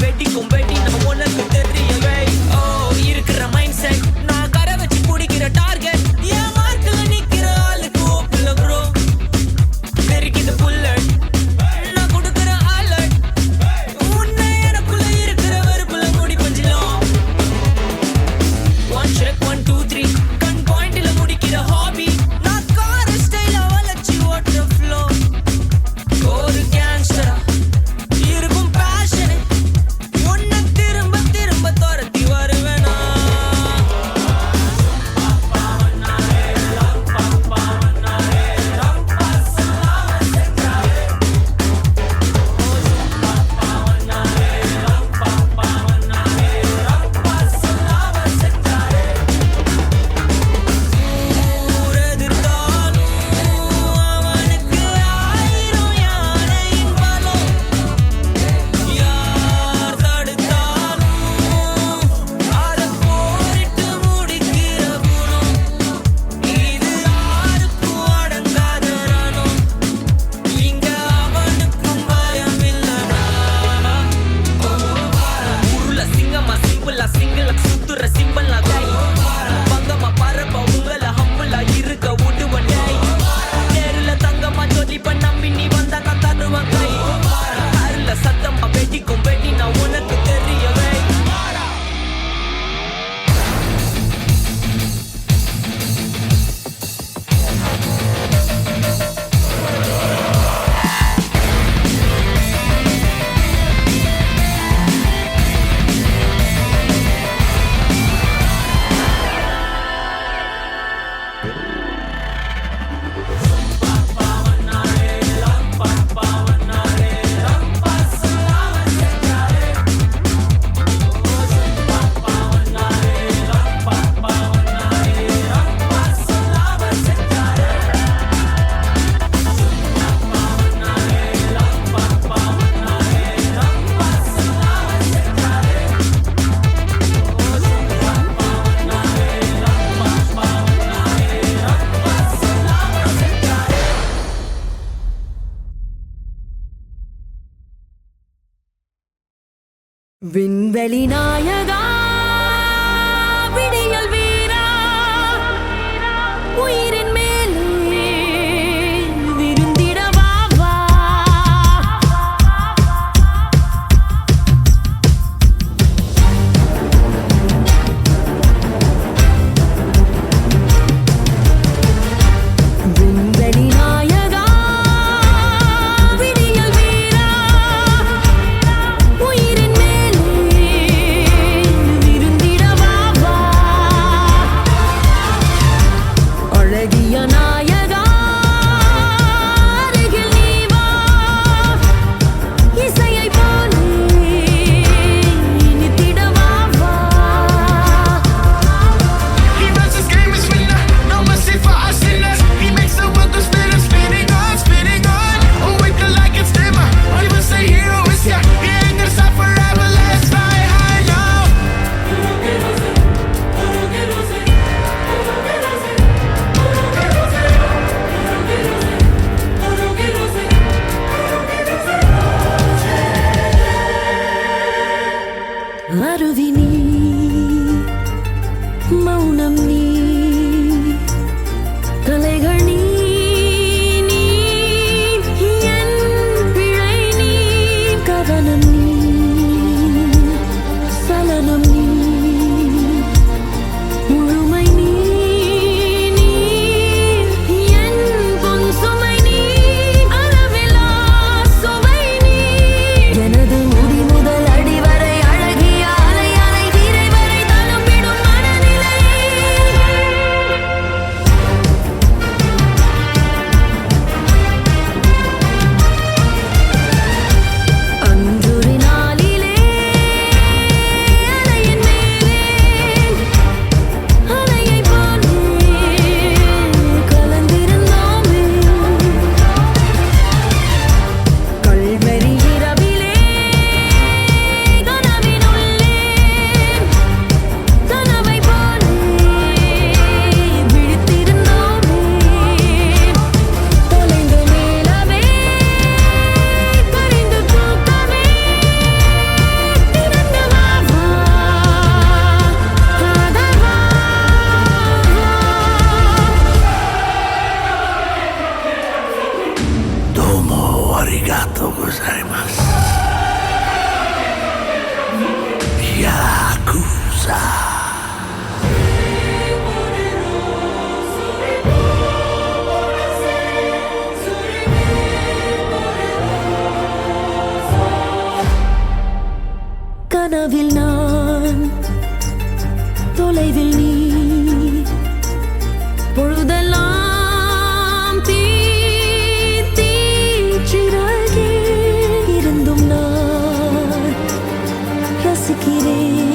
வெடிக்கும் வெடி நான் உனக்கு தெரியவே ஓ இருக்கிற மைண்ட் செட் நான் கரை வச்சு பிடிக்கிற டார்கெட் என் மார்க்ல நிக்கிற ஆளுக்கு ஓப்புல ப்ரோ தெரிக்குது புல்லட் நான் கொடுக்கிற அலர்ட் உன்னை எனக்குள்ள இருக்கிற வெறுப்புல முடி பஞ்சிலும் 1 check 1 2 3 கன் பாயிண்ட்ல முடிக்கிற ஹாபி நான் கார ஸ்டைல வளைச்சி ஓட்டுற ஃப்ளோ ஒரு கேங்ஸ்டரா இருக்கும் பேஷன் உன்னை திரும்ப திரும்ப துரத்தி வருவேனா ஊரெதிர்த்தாலும் அவனுக்கு 1000 யானையின் பலம் யார் தடுத்தாலும் அதை போரிட்டு முடிக்கிற குணம் இது யாருக்கும் அடங்காத ரணம் இங்க அவனுக்கும் பயம் இல்லடா ஊருல சிங்கமா சிம்பிளா சிங்கிள சுத்துற சிம்பிளா கை பங்கமா பரப்ப உங்கள ஹம்பிளா இருக்க விடுவன் டை நேருல தங்கமா ஜொலிப்ப நம்பி நீ வந்தா நான் தருவன் கை அருள சத்தமா வெடிக்கும் வெடி நான் உனக்கு தெரியவே விண்வெளி நாயகா விடியல் வீரா உயிரின் மேலே விருந்திடவா வா விண்வெளி நாயகா விடியல் வீரா உயிரின் மேலே விருந்திடவா வா அழகிய நாயகா அருகில் நீ வா இசையை போலே இனித்திடவா வா He runs this game is winner, no mercy for us sinners. He makes the world go spinning, spinning on, spinning on. Oh, wake the light gets dimmer. All you will say hero is here. He ain't gonna stop forever. Let's fly high now. அருவி நீ மௌனம் நீ கலைகள் நீ நீ என் பிழை நீ கவனம் நீ சலனம் நீ முழுமை நீ நீ என் பொன் சுமை நீ அளவிலா சுவை நீ எனது முடி முதல் அடி வரை அழகிய அலை அலை கனவில் நான் தொலைவில் நீ பொழுதெல்லாம் தீச்சிறகே இருந்தும் நான் ரசிக்கிறேன்